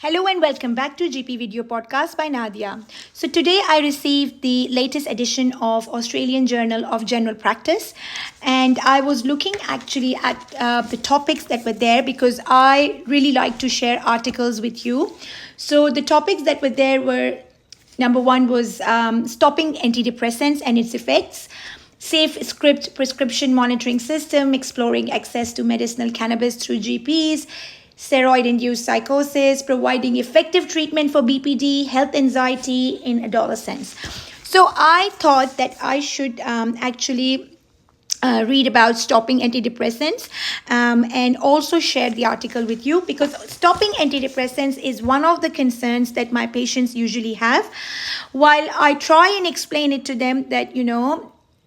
Hello and welcome back to GP Video Podcast by Nadia. So today I received the latest edition of Australian Journal of General Practice, and I was looking actually at the topics that were there because I really like to share articles with you. So the topics that were there were number one was stopping antidepressants and its effects. Safe script prescription monitoring system, exploring access to medicinal cannabis through GPs, steroid-induced psychosis, providing effective treatment for BPD, health anxiety in adolescents. So I thought that I should actually read about stopping antidepressants and also share the article with you because stopping antidepressants is one of the concerns that my patients usually have. While I try and explain it to them that,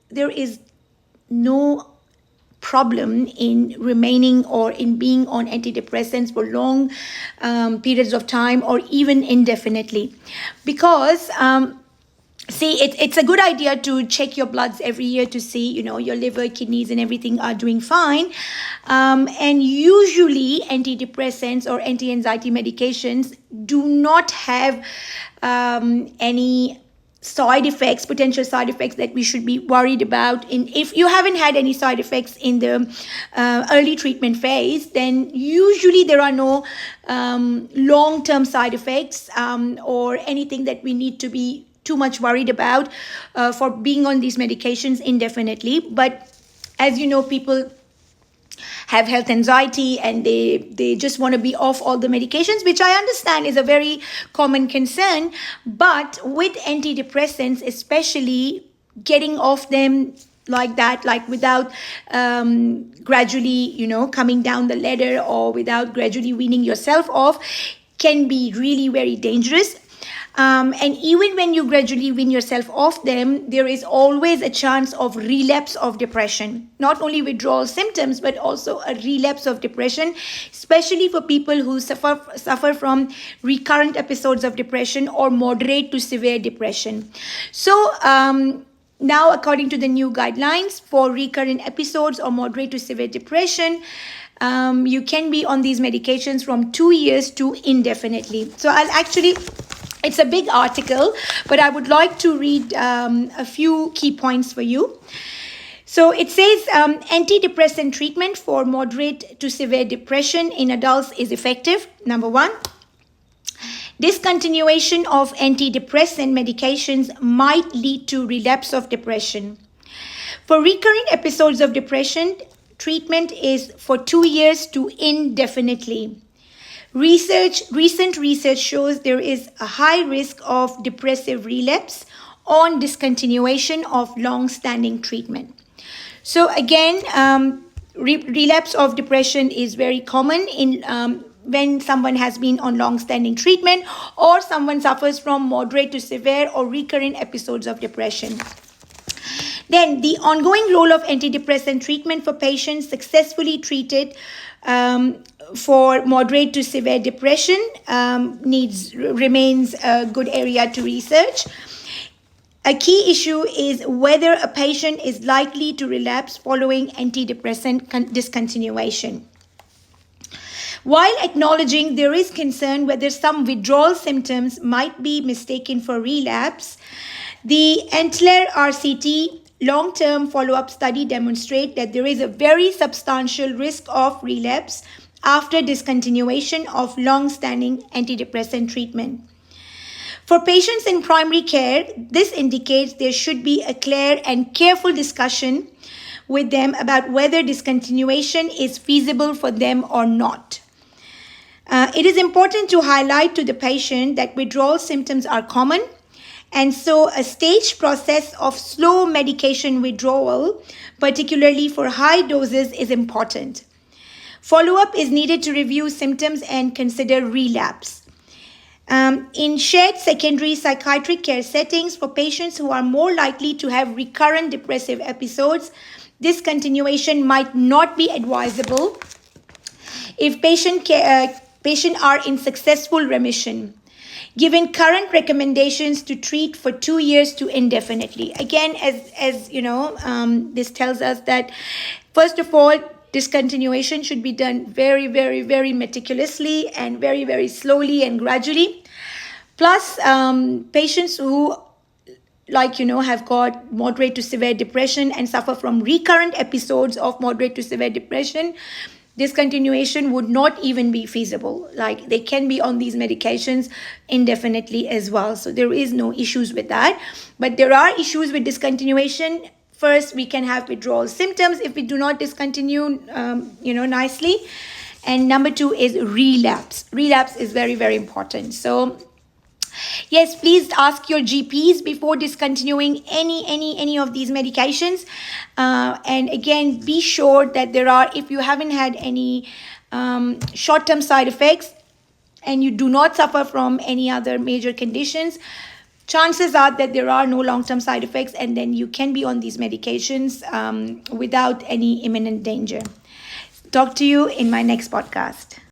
there is no problem in remaining or in being on antidepressants for long periods of time or even indefinitely, because it's a good idea to check your bloods every year to see your liver, kidneys and everything are doing fine, and usually antidepressants or anti-anxiety medications do not have any potential side effects that we should be worried about. If you haven't had any side effects in the early treatment phase, then usually there are no long-term side effects or anything that we need to be too much worried about for being on these medications indefinitely. But as you know, people have health anxiety and they just want to be off all the medications, which I understand is a very common concern. But with antidepressants, especially getting off them like that, like without gradually, coming down the ladder or without gradually weaning yourself off, can be really very dangerous. And even when you gradually wean yourself off them, there is always a chance of relapse of depression. Not only withdrawal symptoms, but also a relapse of depression, especially for people who suffer from recurrent episodes of depression or moderate to severe depression. So now, according to the new guidelines for recurrent episodes or moderate to severe depression, you can be on these medications from 2 years to indefinitely. So it's a big article, but I would like to read a few key points for you. So it says antidepressant treatment for moderate to severe depression in adults is effective. Number one, discontinuation of antidepressant medications might lead to relapse of depression. For recurring episodes of depression, treatment is for 2 years to indefinitely. Recent research shows there is a high risk of depressive relapse on discontinuation of long-standing treatment. So again, relapse of depression is very common in when someone has been on long-standing treatment or someone suffers from moderate to severe or recurrent episodes of depression. Then the ongoing role of antidepressant treatment for patients successfully treated for moderate to severe depression remains a good area to research. A key issue is whether a patient is likely to relapse following antidepressant discontinuation. While acknowledging there is concern whether some withdrawal symptoms might be mistaken for relapse, the Antler RCT long-term follow-up study demonstrates that there is a very substantial risk of relapse after discontinuation of long-standing antidepressant treatment. For patients in primary care, this indicates there should be a clear and careful discussion with them about whether discontinuation is feasible for them or not. It is important to highlight to the patient that withdrawal symptoms are common, and so a staged process of slow medication withdrawal, particularly for high doses, is important. Follow-up is needed to review symptoms and consider relapse. In shared secondary psychiatric care settings for patients who are more likely to have recurrent depressive episodes, discontinuation might not be advisable if patients are in successful remission, given current recommendations to treat for 2 years to indefinitely. Again, as this tells us that, first of all, discontinuation should be done very, very, very meticulously and very, very slowly and gradually. Plus, patients who, like, have got moderate to severe depression and suffer from recurrent episodes of moderate to severe depression, discontinuation would not even be feasible. Like, they can be on these medications indefinitely as well. So there is no issues with that. But there are issues with discontinuation. First, we can have withdrawal symptoms if we do not discontinue, nicely. And number two is relapse. Relapse is very, very important. So yes, please ask your GPs before discontinuing any of these medications. And again, be sure that if you haven't had any short-term side effects and you do not suffer from any other major conditions, chances are that there are no long-term side effects, and then you can be on these medications without any imminent danger. Talk to you in my next podcast.